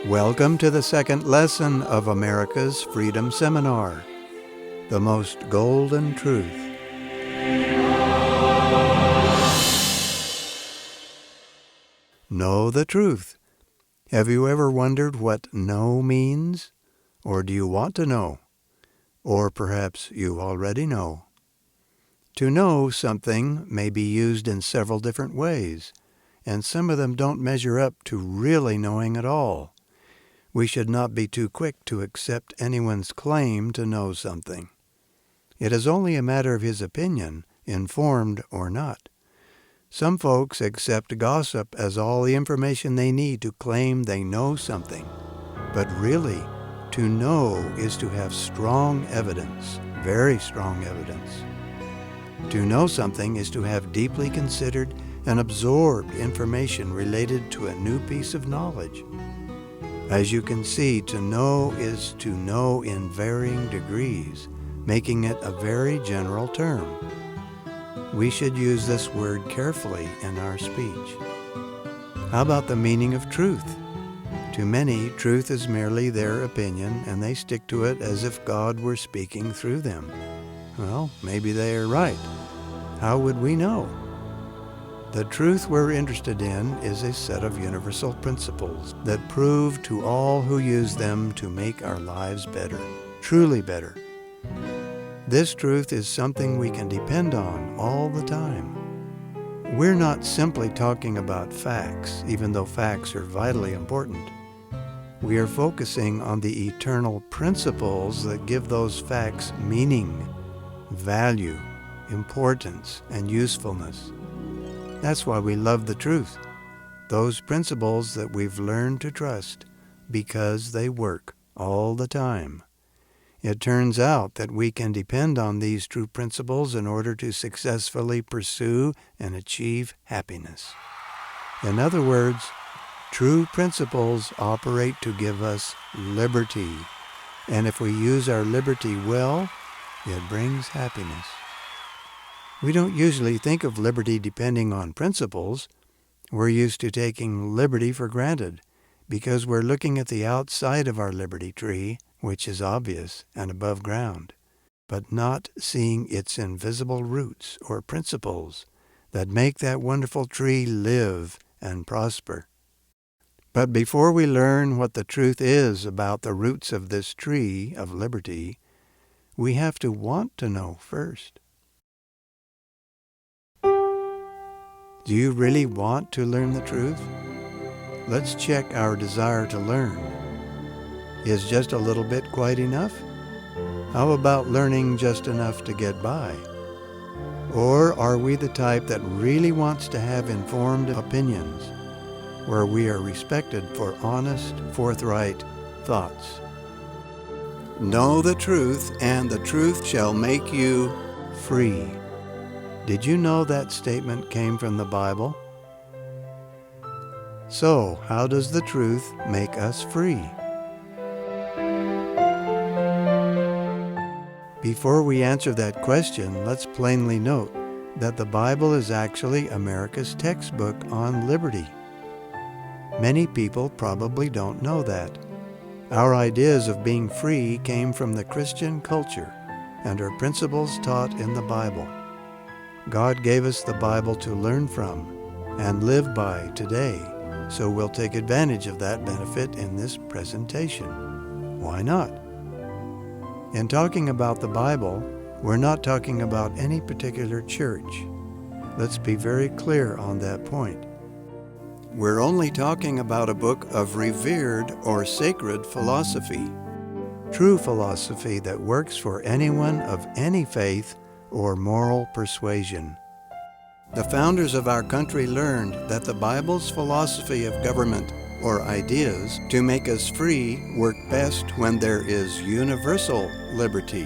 Welcome to the second lesson of America's Freedom Seminar, The Most Golden Truth. Know the truth. Have you ever wondered what know means? Or do you want to know? Or perhaps you already know. To know something may be used in several different ways, and some of them don't measure up to really knowing at all. We should not be too quick to accept anyone's claim to know something. It is only a matter of his opinion, informed or not. Some folks accept gossip as all the information they need to claim they know something. But really, to know is to have strong evidence, very strong evidence. To know something is to have deeply considered and absorbed information related to a new piece of knowledge. As you can see, to know is to know in varying degrees, making it a very general term. We should use this word carefully in our speech. How about the meaning of truth? To many, truth is merely their opinion, and they stick to it as if God were speaking through them. Well, maybe they are right. How would we know? The truth we're interested in is a set of universal principles that prove to all who use them to make our lives better, truly better. This truth is something we can depend on all the time. We're not simply talking about facts, even though facts are vitally important. We are focusing on the eternal principles that give those facts meaning, value, importance, and usefulness. That's why we love the truth, those principles that we've learned to trust because they work all the time. It turns out that we can depend on these true principles in order to successfully pursue and achieve happiness. In other words, true principles operate to give us liberty, and if we use our liberty well, it brings happiness. We don't usually think of liberty depending on principles. We're used to taking liberty for granted because we're looking at the outside of our liberty tree, which is obvious and above ground, but not seeing its invisible roots or principles that make that wonderful tree live and prosper. But before we learn what the truth is about the roots of this tree of liberty, we have to want to know first. Do you really want to learn the truth? Let's check our desire to learn. Is just a little bit quite enough? How about learning just enough to get by? Or are we the type that really wants to have informed opinions, where we are respected for honest, forthright thoughts? Know the truth, and the truth shall make you free. Did you know that statement came from the Bible? So, how does the truth make us free? Before we answer that question, let's plainly note that the Bible is actually America's textbook on liberty. Many people probably don't know that. Our ideas of being free came from the Christian culture and are principles taught in the Bible. God gave us the Bible to learn from and live by today, so we'll take advantage of that benefit in this presentation. Why not? In talking about the Bible, we're not talking about any particular church. Let's be very clear on that point. We're only talking about a book of revered or sacred philosophy, true philosophy that works for anyone of any faith or moral persuasion. The founders of our country learned that the Bible's philosophy of government or ideas to make us free work best when there is universal liberty.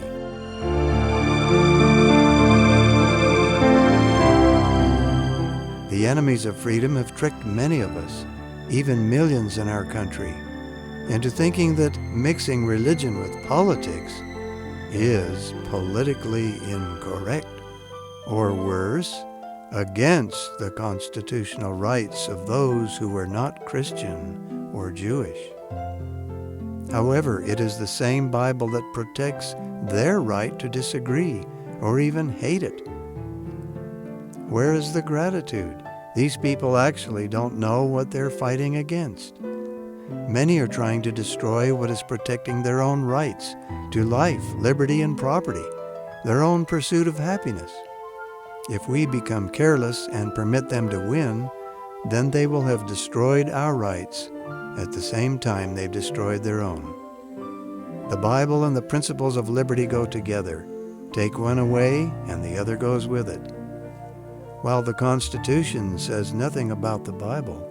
The enemies of freedom have tricked many of us, even millions in our country, into thinking that mixing religion with politics is politically incorrect. Or worse, against the constitutional rights of those who were not Christian or Jewish. However, it is the same Bible that protects their right to disagree or even hate it. Where is the gratitude? These people actually don't know what they're fighting against. Many are trying to destroy what is protecting their own rights to life, liberty, and property, their own pursuit of happiness. If we become careless and permit them to win, then they will have destroyed our rights at the same time they've destroyed their own. The Bible and the principles of liberty go together. Take one away, and the other goes with it. While the Constitution says nothing about the Bible,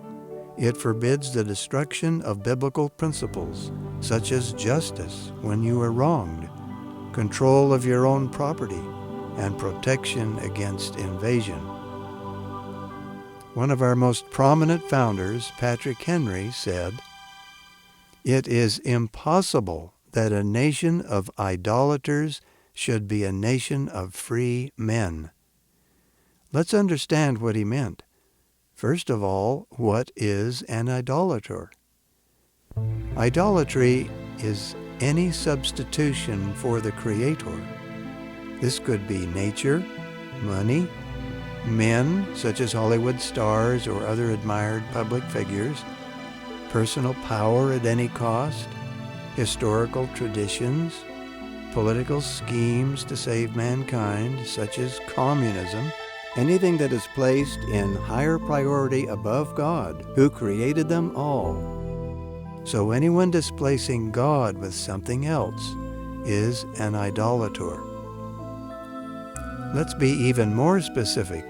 it forbids the destruction of biblical principles, such as justice when you are wronged, control of your own property, and protection against invasion. One of our most prominent founders, Patrick Henry, said, "It is impossible that a nation of idolaters should be a nation of free men." Let's understand what he meant. First of all, what is an idolater? Idolatry is any substitution for the Creator. This could be nature, money, men, such as Hollywood stars or other admired public figures, personal power at any cost, historical traditions, political schemes to save mankind, such as communism, anything that is placed in higher priority above God, who created them all. So anyone displacing God with something else is an idolater. Let's be even more specific.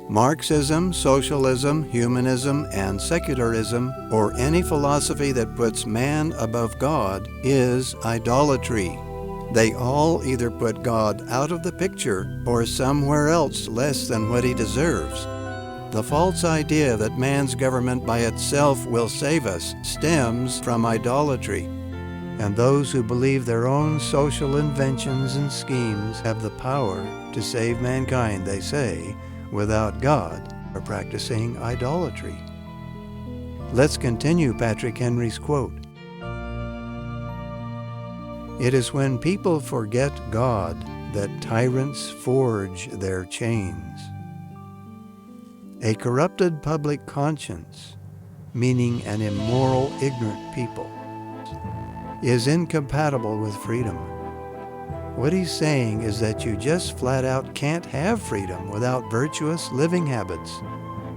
Marxism, socialism, humanism, and secularism, or any philosophy that puts man above God, is idolatry. They all either put God out of the picture or somewhere else less than what he deserves. The false idea that man's government by itself will save us stems from idolatry. And those who believe their own social inventions and schemes have the power to save mankind, they say, without God, are practicing idolatry. Let's continue Patrick Henry's quote. "It is when people forget God that tyrants forge their chains. A corrupted public conscience, meaning an immoral, ignorant people, is incompatible with freedom." What he's saying is that you just flat out can't have freedom without virtuous living habits,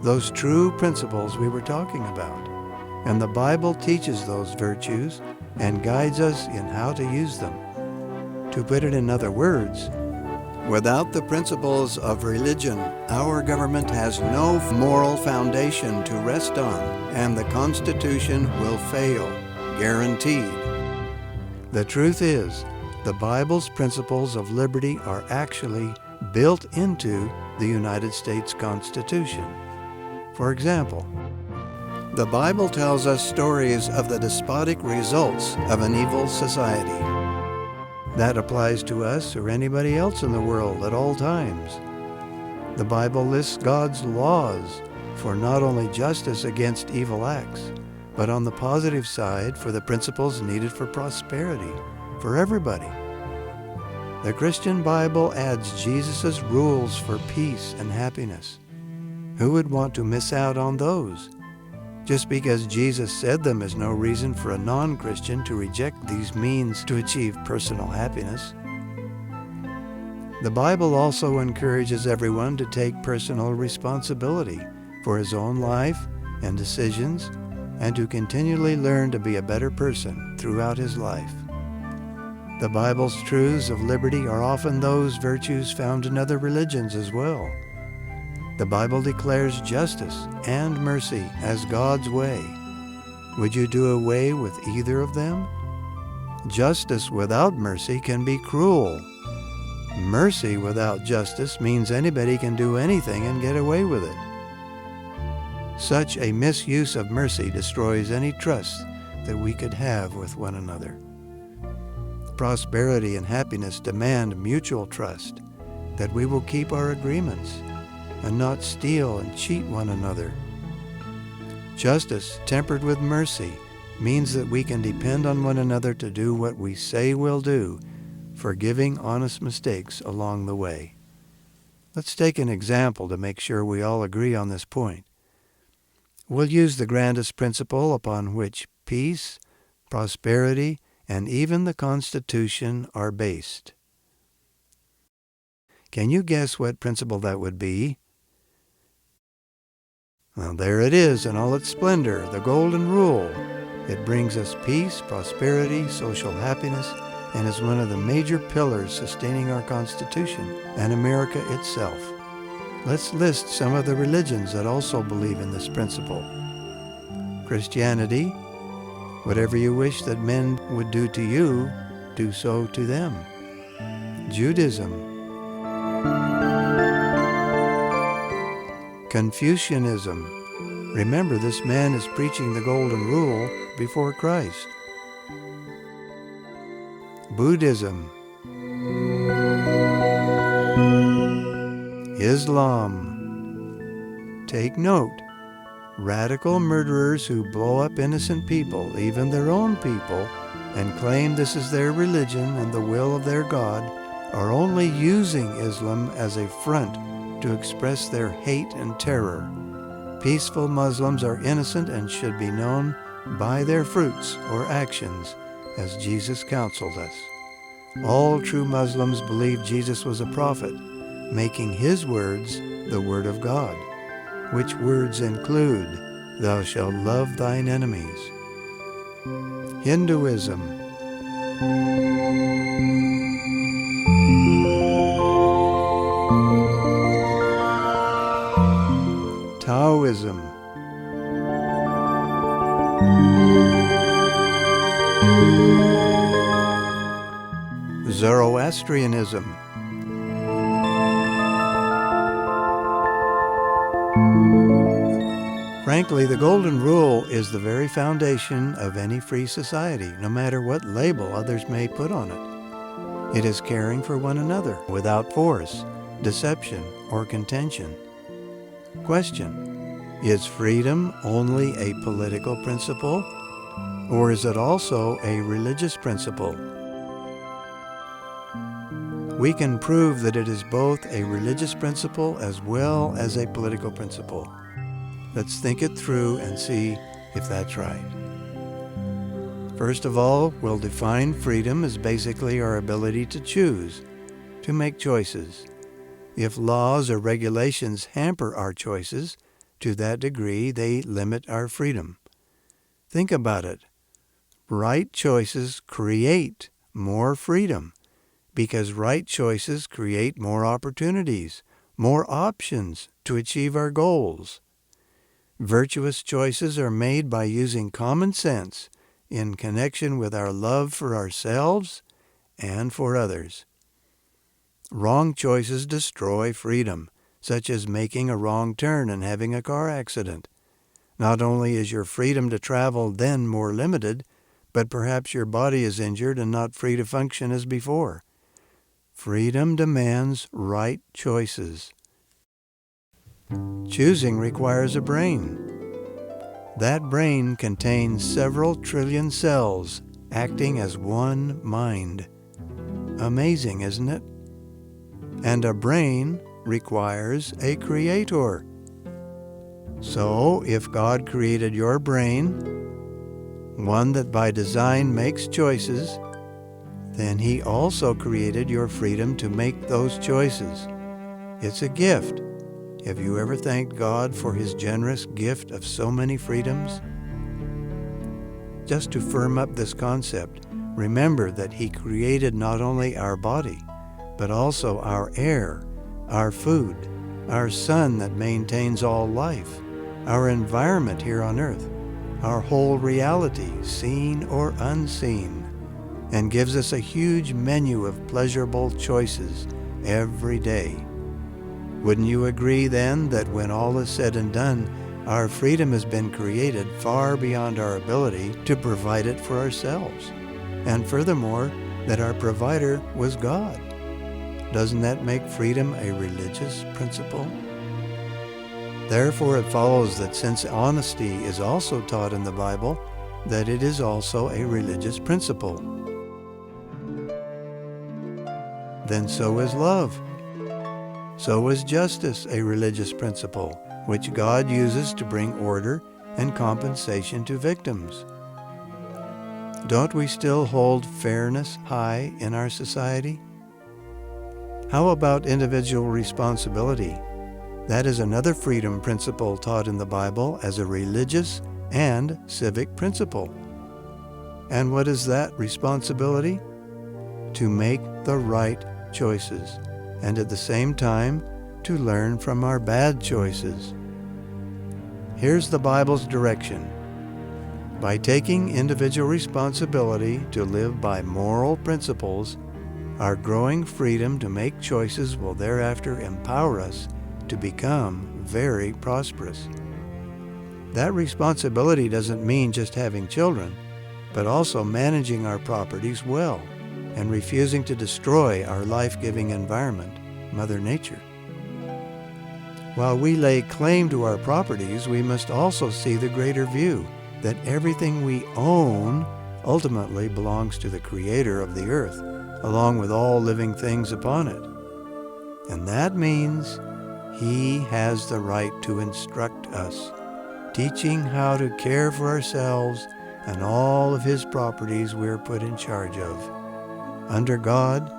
those true principles we were talking about. And the Bible teaches those virtues and guides us in how to use them. To put it in other words, without the principles of religion, our government has no moral foundation to rest on, and the Constitution will fail, guaranteed. The truth is, the Bible's principles of liberty are actually built into the United States Constitution. For example, the Bible tells us stories of the despotic results of an evil society. That applies to us or anybody else in the world at all times. The Bible lists God's laws for not only justice against evil acts, but on the positive side for the principles needed for prosperity for everybody. The Christian Bible adds Jesus' rules for peace and happiness. Who would want to miss out on those? Just because Jesus said them is no reason for a non-Christian to reject these means to achieve personal happiness. The Bible also encourages everyone to take personal responsibility for his own life and decisions, and to continually learn to be a better person throughout his life. The Bible's truths of liberty are often those virtues found in other religions as well. The Bible declares justice and mercy as God's way. Would you do away with either of them? Justice without mercy can be cruel. Mercy without justice means anybody can do anything and get away with it. Such a misuse of mercy destroys any trust that we could have with one another. Prosperity and happiness demand mutual trust, that we will keep our agreements, and not steal and cheat one another. Justice, tempered with mercy, means that we can depend on one another to do what we say we'll do, forgiving honest mistakes along the way. Let's take an example to make sure we all agree on this point. We'll use the grandest principle upon which peace, prosperity, and even the Constitution are based. Can you guess what principle that would be? Well, there it is in all its splendor, the Golden Rule. It brings us peace, prosperity, social happiness, and is one of the major pillars sustaining our Constitution and America itself. Let's list some of the religions that also believe in this principle. Christianity, whatever you wish that men would do to you, do so to them. Judaism, Confucianism. Remember, this man is preaching the Golden Rule before Christ. Buddhism, Islam. Take note, radical murderers who blow up innocent people, even their own people, and claim this is their religion and the will of their God, are only using Islam as a front to express their hate and terror. Peaceful Muslims are innocent and should be known by their fruits or actions, as Jesus counseled us. All true Muslims believe Jesus was a prophet, making his words the word of God, which words include, "Thou shalt love thine enemies." Hinduism, Taoism, Zoroastrianism, frankly, the Golden Rule is the very foundation of any free society, no matter what label others may put on it. It is caring for one another without force, deception, or contention. Question: is freedom only a political principle, or is it also a religious principle? We can prove that it is both a religious principle as well as a political principle. Let's think it through and see if that's right. First of all, we'll define freedom as basically our ability to choose, to make choices. If laws or regulations hamper our choices, to that degree they limit our freedom. Think about it. Right choices create more freedom, because right choices create more opportunities, more options to achieve our goals. Virtuous choices are made by using common sense in connection with our love for ourselves and for others. Wrong choices destroy freedom, such as making a wrong turn and having a car accident. Not only is your freedom to travel then more limited, but perhaps your body is injured and not free to function as before. Freedom demands right choices. Choosing requires a brain. That brain contains several trillion cells acting as one mind. Amazing, isn't it? And a brain requires a creator. So, if God created your brain, one that by design makes choices, then He also created your freedom to make those choices. It's a gift. Have you ever thanked God for His generous gift of so many freedoms? Just to firm up this concept, remember that He created not only our body, but also our air, our food, our sun that maintains all life, our environment here on earth, our whole reality, seen or unseen, and gives us a huge menu of pleasurable choices every day. Wouldn't you agree then that when all is said and done, our freedom has been created far beyond our ability to provide it for ourselves? And furthermore, that our provider was God. Doesn't that make freedom a religious principle? Therefore it follows that since honesty is also taught in the Bible, that it is also a religious principle. Then so is love. So is justice a religious principle, which God uses to bring order and compensation to victims. Don't we still hold fairness high in our society? How about individual responsibility? That is another freedom principle taught in the Bible as a religious and civic principle. And what is that responsibility? To make the right choices, and at the same time, to learn from our bad choices. Here's the Bible's direction. By taking individual responsibility to live by moral principles, our growing freedom to make choices will thereafter empower us to become very prosperous. That responsibility doesn't mean just having children, but also managing our properties well and refusing to destroy our life-giving environment, Mother Nature. While we lay claim to our properties, we must also see the greater view that everything we own ultimately belongs to the Creator of the earth, along with all living things upon it. And that means He has the right to instruct us, teaching how to care for ourselves and all of His properties we're put in charge of. Under God,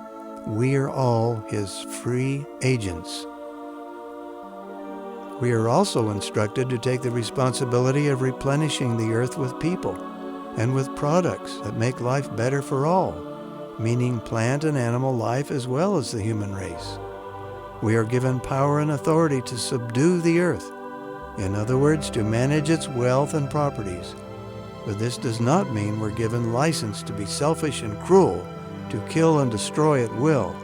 we are all His free agents. We are also instructed to take the responsibility of replenishing the earth with people and with products that make life better for all, meaning plant and animal life as well as the human race. We are given power and authority to subdue the earth, in other words, to manage its wealth and properties. But this does not mean we're given license to be selfish and cruel, to kill and destroy at will.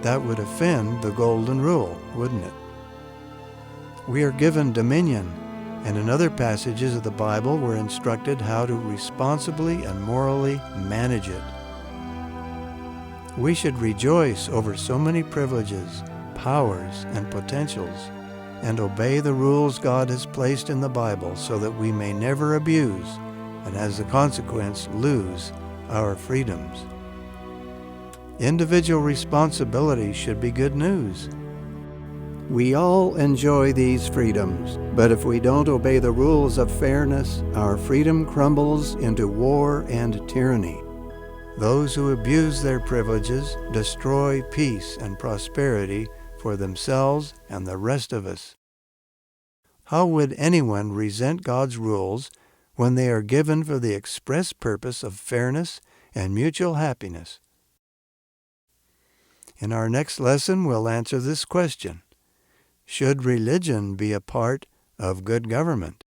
That would offend the Golden Rule, wouldn't it? We are given dominion, and in other passages of the Bible we're instructed how to responsibly and morally manage it. We should rejoice over so many privileges, powers, and potentials, and obey the rules God has placed in the Bible so that we may never abuse, and as a consequence lose, our freedoms. Individual responsibility should be good news. We all enjoy these freedoms, but if we don't obey the rules of fairness, our freedom crumbles into war and tyranny. Those who abuse their privileges destroy peace and prosperity for themselves and the rest of us. How would anyone resent God's rules when they are given for the express purpose of fairness and mutual happiness? In our next lesson, we'll answer this question. Should religion be a part of good government?